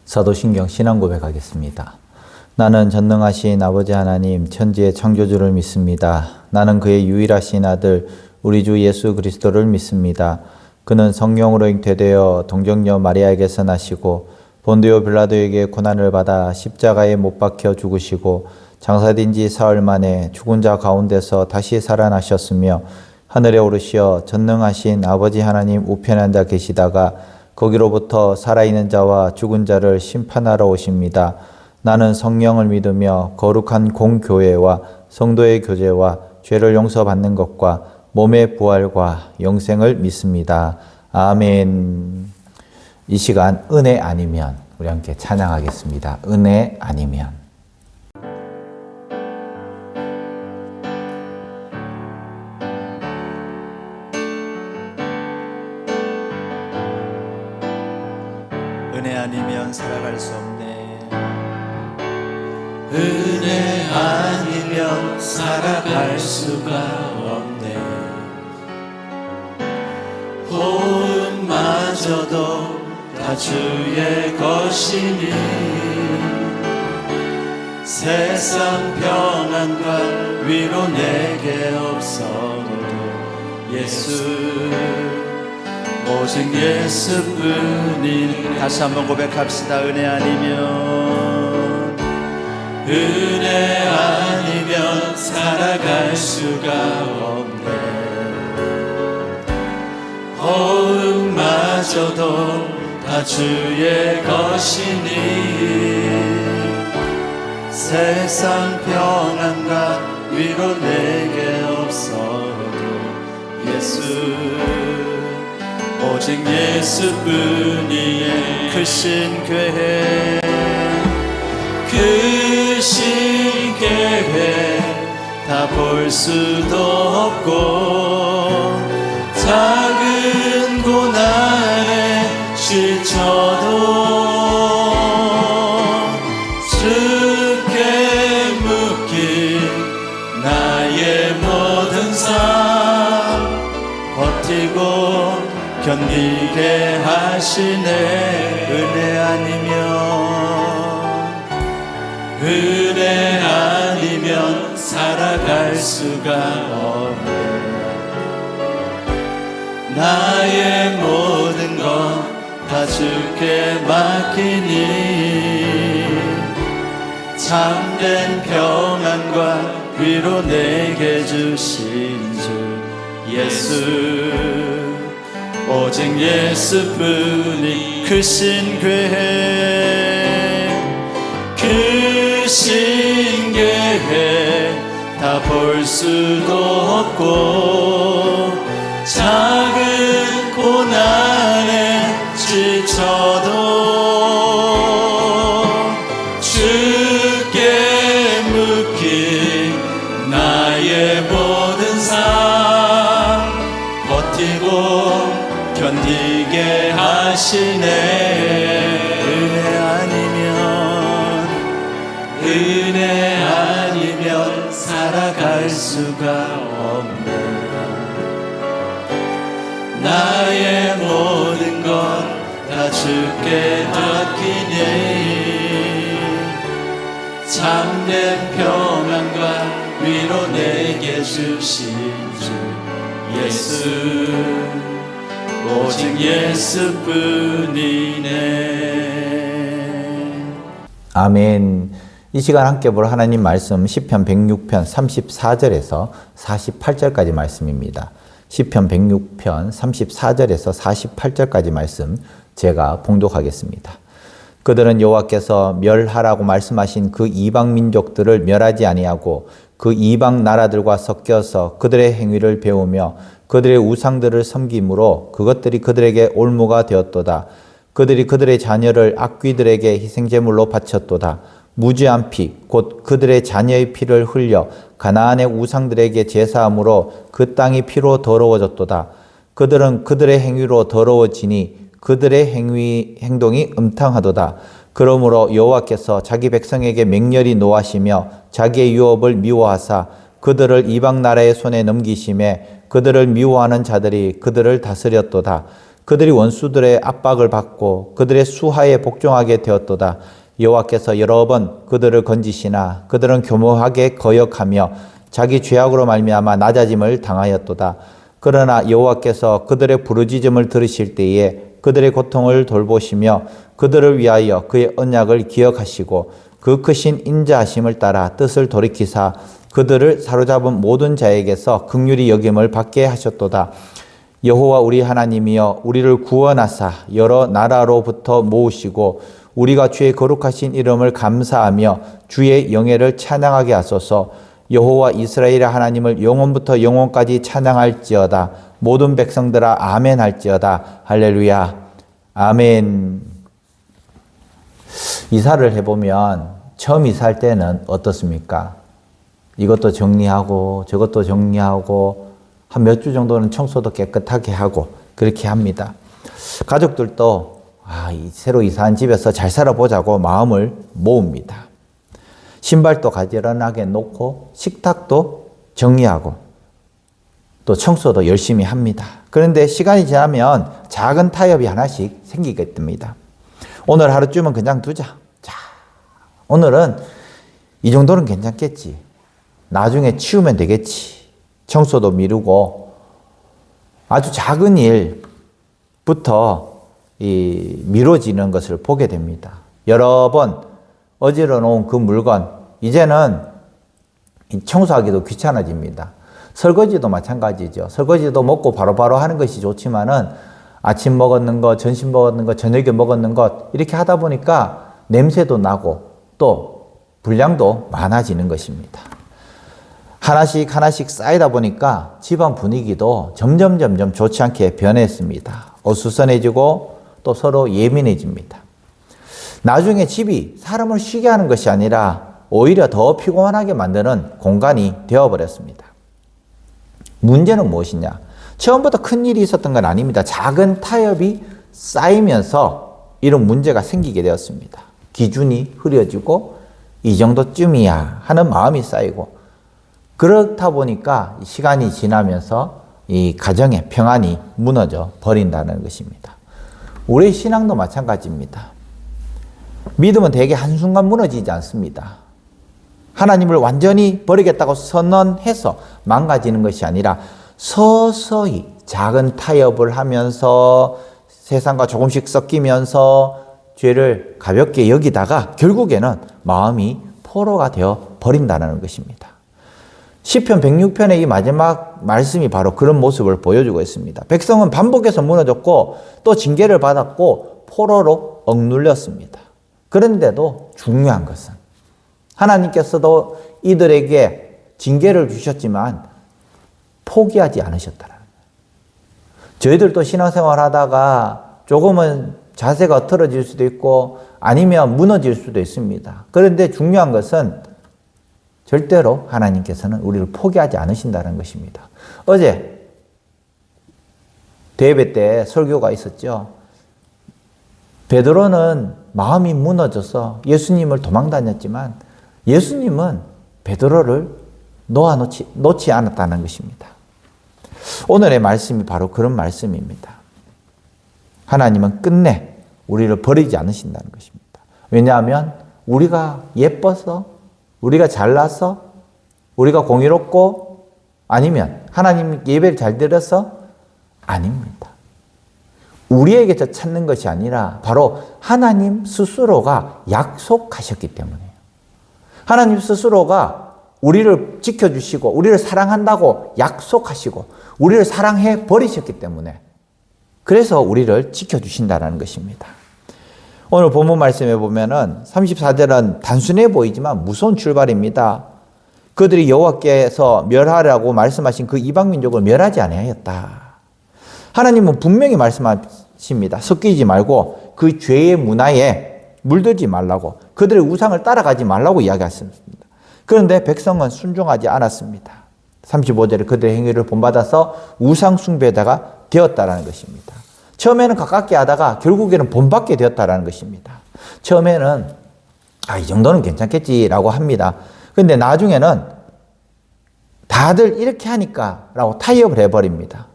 사도신경 신앙 고백하겠습니다. 나는 전능하신 아버지 하나님 천지의 창조주를 믿습니다. 나는 그의 유일하신 아들 우리 주 예수 그리스도를 믿습니다. 그는 성령으로 잉태되어 동정녀 마리아에게서 나시고 본디오 빌라도에게 고난을 받아 십자가에 못 박혀 죽으시고 장사된 지 사흘 만에 죽은 자 가운데서 다시 살아나셨으며 하늘에 오르시어 전능하신 아버지 하나님 우편에 앉아 계시다가 거기로부터 살아있는 자와 죽은 자를 심판하러 오십니다. 나는 성령을 믿으며 거룩한 공교회와 성도의 교제와 죄를 용서받는 것과 몸의 부활과 영생을 믿습니다. 아멘. 이 시간 은혜 아니면 우리 함께 찬양하겠습니다. 은혜 아니면. 은혜 아니면 살아갈 수 없네. 은혜 아니면 살아갈 수가 없네. 호흡마저도 다 주의 것이니 세상 평안과 위로 내게 없어도 예수 오직 예수뿐인. 다시 한번 고백합시다. 은혜 아니면 살아갈 수가 없네. 호흡마저도 다 주의 것이니 세상 평안과 위로 내게 없어도 예수 오직 예수뿐이에. 크신 교회 다 볼 수도 없고 작은 고난에 지쳐도 주께 묶인 나의 모든 삶 버티고 견디게 하시네. 은혜 아니면 살아갈 수가 없네. 나의 모든 것 다 주께 맡기니 참된 평안과 위로 내게 주신 주 예수 오직 예수뿐이. 크신 교회 다 볼 수도 없고 작은 고난에 지쳐도 주께 묶인 나의 모든 삶 버티고 견디게 하시네. 은혜 아니면 살아갈 수가 없네. 나의 모든 것 다 주께 맡기니 참된 평안과 위로 내게 주신 주 예수 오직 예수뿐이네. 아멘. 이 시간 함께 볼 하나님 말씀 시편 106편 34절에서 48절까지 말씀입니다. 시편 106편 34절에서 48절까지 말씀 제가 봉독하겠습니다. 그들은 여호와께서 멸하라고 말씀하신 그 이방 민족들을 멸하지 아니하고 그 이방 나라들과 섞여서 그들의 행위를 배우며 그들의 우상들을 섬김으로 그것들이 그들에게 올무가 되었도다. 그들이 그들의 자녀를 악귀들에게 희생제물로 바쳤도다. 무죄한 피, 곧 그들의 자녀의 피를 흘려 가나안의 우상들에게 제사함으로 그 땅이 피로 더러워졌도다. 그들은 그들의 행위로 더러워지니 그들의 행동이 음탕하도다. 그러므로 여호와께서 자기 백성에게 맹렬히 노하시며 자기의 유업을 미워하사 그들을 이방 나라의 손에 넘기심에 그들을 미워하는 자들이 그들을 다스렸도다. 그들이 원수들의 압박을 받고 그들의 수하에 복종하게 되었도다. 여호와께서 여러 번 그들을 건지시나 그들은 교묘하게 거역하며 자기 죄악으로 말미암아 낮아짐을 당하였도다. 그러나 여호와께서 그들의 부르짖음을 들으실 때에 그들의 고통을 돌보시며 그들을 위하여 그의 언약을 기억하시고 그 크신 인자하심을 따라 뜻을 돌이키사 그들을 사로잡은 모든 자에게서 긍휼히 여김을 받게 하셨도다. 여호와 우리 하나님이여 우리를 구원하사 여러 나라로부터 모으시고 우리가 주의 거룩하신 이름을 감사하며 주의 영예를 찬양하게 하소서. 여호와 이스라엘의 하나님을 영원부터 영원까지 찬양할지어다. 모든 백성들아 아멘 할지어다. 할렐루야. 아멘. 이사를 해보면 처음 이사할 때는 어떻습니까? 이것도 정리하고 저것도 정리하고 한 몇 주 정도는 청소도 깨끗하게 하고 그렇게 합니다. 가족들도 새로 이사한 집에서 잘 살아보자고 마음을 모읍니다. 신발도 가지런하게 놓고 식탁도 정리하고 또 청소도 열심히 합니다. 그런데 시간이 지나면 작은 타협이 하나씩 생기게 됩니다. 오늘 하루쯤은 그냥 두자. 자, 오늘은 이 정도는 괜찮겠지. 나중에 치우면 되겠지. 청소도 미루고 아주 작은 일부터 미뤄지는 것을 보게 됩니다. 여러 번 어지러 놓은 그 물건 이제는 청소하기도 귀찮아집니다. 설거지도 마찬가지죠. 설거지도 먹고 바로바로 하는 것이 좋지만은 아침 먹었는 것, 점심 먹었는 것, 저녁에 먹었는 것 이렇게 하다 보니까 냄새도 나고 또 분량도 많아지는 것입니다. 하나씩 하나씩 쌓이다 보니까 집안 분위기도 점점 좋지 않게 변했습니다. 어수선해지고 또 서로 예민해집니다. 나중에 집이 사람을 쉬게 하는 것이 아니라 오히려 더 피곤하게 만드는 공간이 되어버렸습니다. 문제는 무엇이냐? 처음부터 큰 일이 있었던 건 아닙니다. 작은 타협이 쌓이면서 이런 문제가 생기게 되었습니다. 기준이 흐려지고 이 정도쯤이야 하는 마음이 쌓이고 그렇다 보니까 시간이 지나면서 이 가정의 평안이 무너져 버린다는 것입니다. 우리의 신앙도 마찬가지입니다. 믿음은 대개 한순간 무너지지 않습니다. 하나님을 완전히 버리겠다고 선언해서 망가지는 것이 아니라 서서히 작은 타협을 하면서 세상과 조금씩 섞이면서 죄를 가볍게 여기다가 결국에는 마음이 포로가 되어 버린다는 것입니다. 시편 106편의 이 마지막 말씀이 바로 그런 모습을 보여주고 있습니다. 백성은 반복해서 무너졌고 또 징계를 받았고 포로로 억눌렸습니다. 그런데도 중요한 것은 하나님께서도 이들에게 징계를 주셨지만 포기하지 않으셨다는 거예요. 저희들도 신앙생활 하다가 조금은 자세가 틀어질 수도 있고 아니면 무너질 수도 있습니다. 그런데 중요한 것은 절대로 하나님께서는 우리를 포기하지 않으신다는 것입니다. 어제 대예배 때 설교가 있었죠. 베드로는 마음이 무너져서 예수님을 도망다녔지만 예수님은 베드로를 놓지 않았다는 것입니다. 오늘의 말씀이 바로 그런 말씀입니다. 하나님은 끝내 우리를 버리지 않으신다는 것입니다. 왜냐하면 우리가 예뻐서 우리가 잘나서 우리가 공의롭고 아니면 하나님 예배를 잘 드려서 아닙니다. 우리에게서 찾는 것이 아니라 바로 하나님 스스로가 약속하셨기 때문이에요. 하나님 스스로가 우리를 지켜주시고 우리를 사랑한다고 약속하시고 우리를 사랑해 버리셨기 때문에 그래서 우리를 지켜주신다는 것입니다. 오늘 본문 말씀에 보면은 34절은 단순해 보이지만 무서운 출발입니다. 그들이 여호와께서 멸하라고 말씀하신 그 이방 민족을 멸하지 아니하였다. 하나님은 분명히 말씀하십니다. 섞이지 말고 그 죄의 문화에 물들지 말라고 그들의 우상을 따라가지 말라고 이야기했습니다. 그런데 백성은 순종하지 않았습니다. 35절에 그들의 행위를 본받아서 우상 숭배자가 되었다라는 것입니다. 처음에는 가깝게 하다가 결국에는 본받게 되었다라는 것입니다. 처음에는 이 정도는 괜찮겠지라고 합니다. 그런데 나중에는 다들 이렇게 하니까 라고 타협을 해버립니다.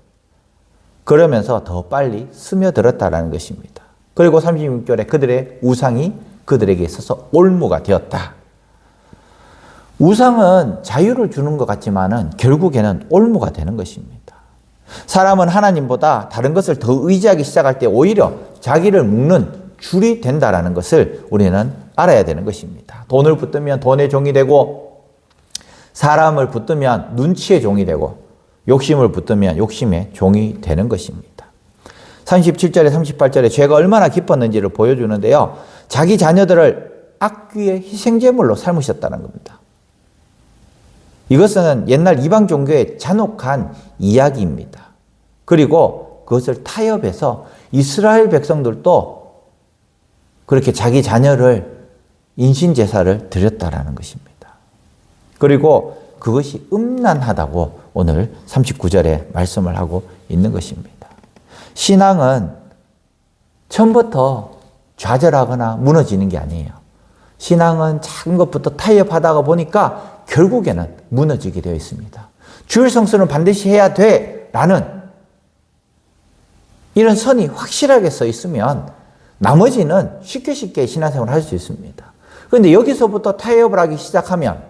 그러면서 더 빨리 스며들었다라는 것입니다. 그리고 36절에 그들의 우상이 그들에게 있어서 올무가 되었다. 우상은 자유를 주는 것 같지만은 결국에는 올무가 되는 것입니다. 사람은 하나님보다 다른 것을 더 의지하기 시작할 때 오히려 자기를 묶는 줄이 된다라는 것을 우리는 알아야 되는 것입니다. 돈을 붙들면 돈의 종이 되고, 사람을 붙들면 눈치의 종이 되고, 욕심을 붙들면 욕심의 종이 되는 것입니다. 37절에 38절에 죄가 얼마나 깊었는지를 보여주는데요. 자기 자녀들을 악귀의 희생제물로 삶으셨다는 겁니다. 이것은 옛날 이방 종교의 잔혹한 이야기입니다. 그리고 그것을 타협해서 이스라엘 백성들도 그렇게 자기 자녀를 인신제사를 드렸다라는 것입니다. 그리고 그것이 음란하다고 오늘 39절에 말씀을 하고 있는 것입니다. 신앙은 처음부터 좌절하거나 무너지는 게 아니에요. 신앙은 작은 것부터 타협하다가 보니까 결국에는 무너지게 되어 있습니다. 주일 성수는 반드시 해야 돼 라는 이런 선이 확실하게 써 있으면 나머지는 쉽게 신앙생활을 할 수 있습니다. 그런데 여기서부터 타협을 하기 시작하면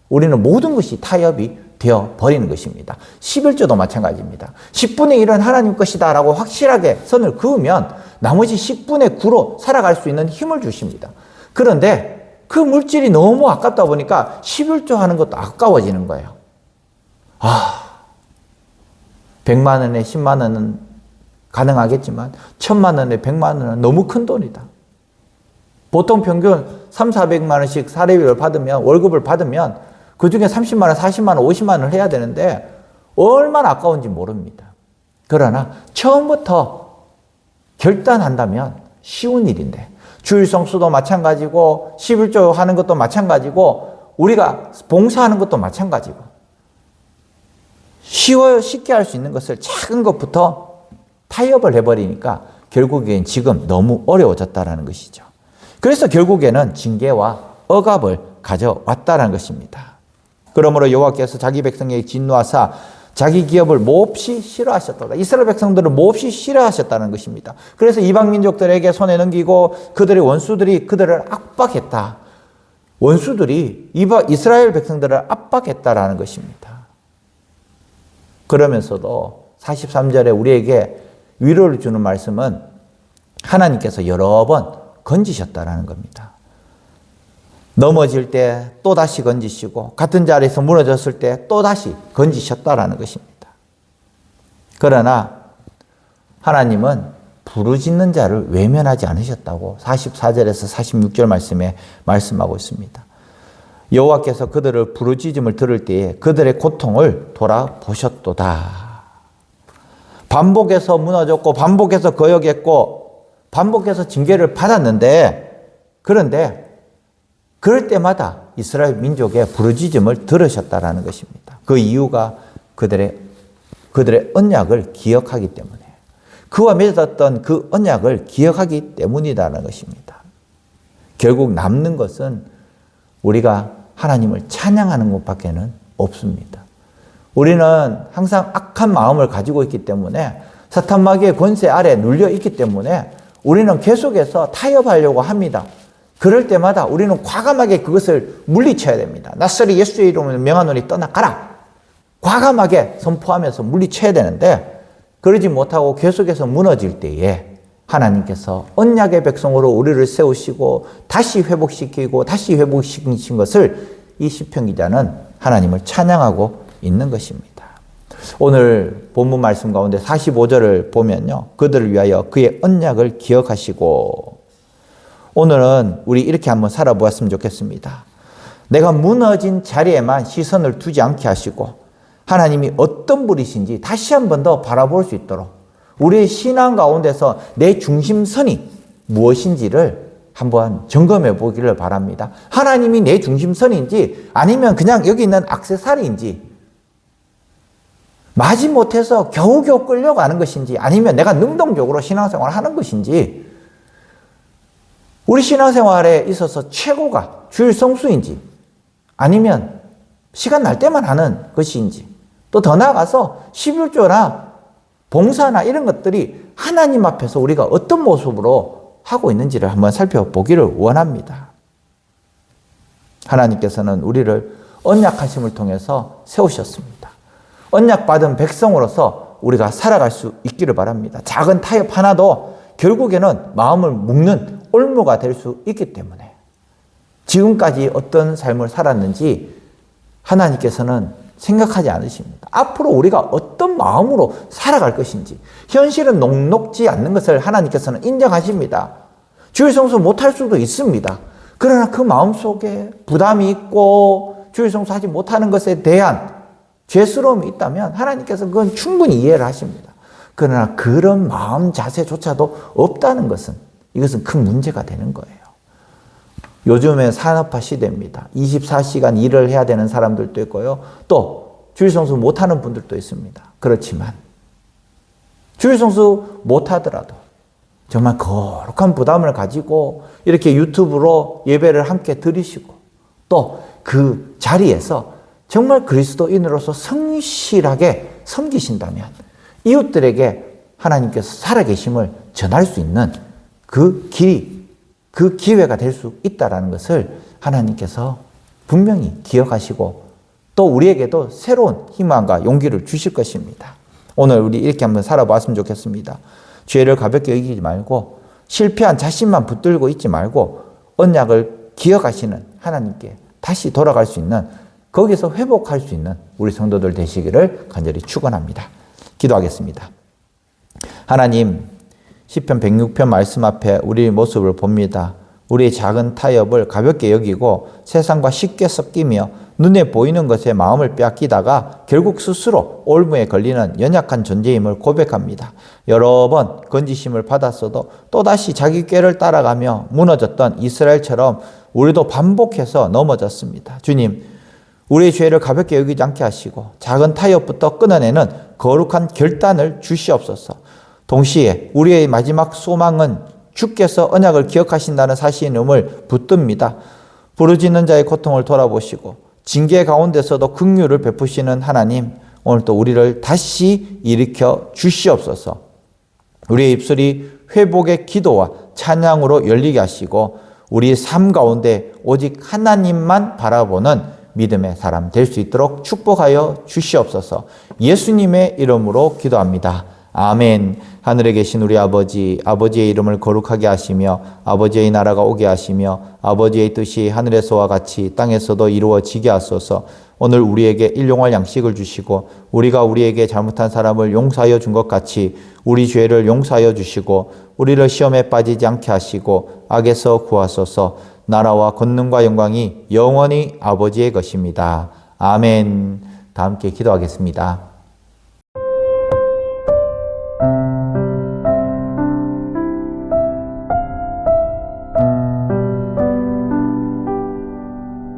우리는 모든 것이 타협이 되어 버리는 것입니다. 11조도 마찬가지입니다. 10분의 1은 하나님 것이다 라고 확실하게 선을 그으면 나머지 10분의 9로 살아갈 수 있는 힘을 주십니다. 그런데 그 물질이 너무 아깝다 보니까 11조 하는 것도 아까워지는 거예요. 100만 원에 10만 원은 가능하겠지만 1000만 원에 100만 원은 너무 큰 돈이다. 보통 평균 300~400만 원씩 사례비를 받으면, 월급을 받으면 그 중에 30만 원, 40만 원, 50만 원을 해야 되는데 얼마나 아까운지 모릅니다. 그러나 처음부터 결단한다면 쉬운 일인데, 주일 성수도 마찬가지고 11조 하는 것도 마찬가지고 우리가 봉사하는 것도 마찬가지고 쉬워요. 쉽게 할 수 있는 것을 작은 것부터 타협을 해버리니까 결국엔 지금 너무 어려워졌다는 것이죠. 그래서 결국에는 징계와 억압을 가져왔다는 것입니다. 그러므로 여호와께서 자기 백성에게 진노하사 자기 기업을 몹시 싫어하셨다. 이스라엘 백성들을 몹시 싫어하셨다는 것입니다. 그래서 이방 민족들에게 손에 넘기고 그들의 원수들이 그들을 압박했다. 원수들이 이스라엘 백성들을 압박했다라는 것입니다. 그러면서도 43절에 우리에게 위로를 주는 말씀은 하나님께서 여러 번 건지셨다라는 겁니다. 넘어질 때 또다시 건지시고 같은 자리에서 무너졌을 때 또다시 건지셨다라는 것입니다. 그러나 하나님은 부르짖는 자를 외면하지 않으셨다고 44절에서 46절 말씀에 말씀하고 있습니다. 여호와께서 그들을 부르짖음을 들을 때에 그들의 고통을 돌아보셨도다. 반복해서 무너졌고 반복해서 거역했고 반복해서 징계를 받았는데, 그런데 그럴 때마다 이스라엘 민족의 부르짖음을 들으셨다라는 것입니다. 그 이유가 그들의 언약을 기억하기 때문에, 그와 맺었던 그 언약을 기억하기 때문이라는 것입니다. 결국 남는 것은 우리가 하나님을 찬양하는 것밖에는 없습니다. 우리는 항상 악한 마음을 가지고 있기 때문에, 사탄 마귀의 권세 아래 눌려 있기 때문에 우리는 계속해서 타협하려고 합니다. 그럴 때마다 우리는 과감하게 그것을 물리쳐야 됩니다. 나사렛 예수의 이름으로 명하노니 떠나가라. 과감하게 선포하면서 물리쳐야 되는데, 그러지 못하고 계속해서 무너질 때에 하나님께서 언약의 백성으로 우리를 세우시고 다시 회복시키고 다시 회복시키신 것을 이 시편 기자는 하나님을 찬양하고 있는 것입니다. 오늘 본문 말씀 가운데 45절을 보면요, 그들을 위하여 그의 언약을 기억하시고, 오늘은 우리 이렇게 한번 살아보았으면 좋겠습니다. 내가 무너진 자리에만 시선을 두지 않게 하시고 하나님이 어떤 분이신지 다시 한 번 더 바라볼 수 있도록 우리의 신앙 가운데서 내 중심선이 무엇인지를 한번 점검해 보기를 바랍니다. 하나님이 내 중심선인지 아니면 그냥 여기 있는 액세서리인지, 마지못해서 겨우겨우 끌려가는 것인지 아니면 내가 능동적으로 신앙생활을 하는 것인지, 우리 신앙생활에 있어서 최고가 주일 성수인지 아니면 시간 날 때만 하는 것인지, 또 더 나아가서 11조나 봉사나 이런 것들이 하나님 앞에서 우리가 어떤 모습으로 하고 있는지를 한번 살펴보기를 원합니다. 하나님께서는 우리를 언약하심을 통해서 세우셨습니다. 언약받은 백성으로서 우리가 살아갈 수 있기를 바랍니다. 작은 타협 하나도 결국에는 마음을 묶는 올무가 될 수 있기 때문에 지금까지 어떤 삶을 살았는지 하나님께서는 생각하지 않으십니다. 앞으로 우리가 어떤 마음으로 살아갈 것인지, 현실은 녹록지 않는 것을 하나님께서는 인정하십니다. 주일 성수 못할 수도 있습니다. 그러나 그 마음속에 부담이 있고 주일 성수하지 못하는 것에 대한 죄스러움이 있다면 하나님께서 그건 충분히 이해를 하십니다. 그러나 그런 마음 자세조차도 없다는 것은, 이것은 큰 문제가 되는 거예요. 요즘에 산업화 시대입니다. 24시간 일을 해야 되는 사람들도 있고요. 또 주일 성수 못하는 분들도 있습니다. 그렇지만 주일 성수 못하더라도 정말 거룩한 부담을 가지고 이렇게 유튜브로 예배를 함께 드리시고 또 그 자리에서 정말 그리스도인으로서 성실하게 섬기신다면 이웃들에게 하나님께서 살아계심을 전할 수 있는 그 길이, 그 기회가 될 수 있다는 것을 하나님께서 분명히 기억하시고 또 우리에게도 새로운 희망과 용기를 주실 것입니다. 오늘 우리 이렇게 한번 살아봤으면 좋겠습니다. 죄를 가볍게 여기지 말고 실패한 자신만 붙들고 있지 말고 언약을 기억하시는 하나님께 다시 돌아갈 수 있는, 거기서 회복할 수 있는 우리 성도들 되시기를 간절히 축원합니다. 기도하겠습니다. 하나님, 시편 106편 말씀 앞에 우리의 모습을 봅니다. 우리의 작은 타협을 가볍게 여기고 세상과 쉽게 섞이며 눈에 보이는 것에 마음을 빼앗기다가 결국 스스로 올무에 걸리는 연약한 존재임을 고백합니다. 여러 번 건지심을 받았어도 또다시 자기 꾀를 따라가며 무너졌던 이스라엘처럼 우리도 반복해서 넘어졌습니다. 주님, 우리의 죄를 가볍게 여기지 않게 하시고 작은 타협부터 끊어내는 거룩한 결단을 주시옵소서. 동시에 우리의 마지막 소망은 주께서 언약을 기억하신다는 사실임을 붙듭니다. 부르짖는 자의 고통을 돌아보시고 징계 가운데서도 긍휼을 베푸시는 하나님, 오늘 또 우리를 다시 일으켜 주시옵소서. 우리의 입술이 회복의 기도와 찬양으로 열리게 하시고 우리의 삶 가운데 오직 하나님만 바라보는 믿음의 사람 될 수 있도록 축복하여 주시옵소서. 예수님의 이름으로 기도합니다. 아멘. 하늘에 계신 우리 아버지, 아버지의 이름을 거룩하게 하시며 아버지의 나라가 오게 하시며 아버지의 뜻이 하늘에서와 같이 땅에서도 이루어지게 하소서. 오늘 우리에게 일용할 양식을 주시고 우리가 우리에게 잘못한 사람을 용서하여 준 것 같이 우리 죄를 용서하여 주시고 우리를 시험에 빠지지 않게 하시고 악에서 구하소서. 나라와 권능과 영광이 영원히 아버지의 것입니다. 아멘. 다 함께 기도하겠습니다.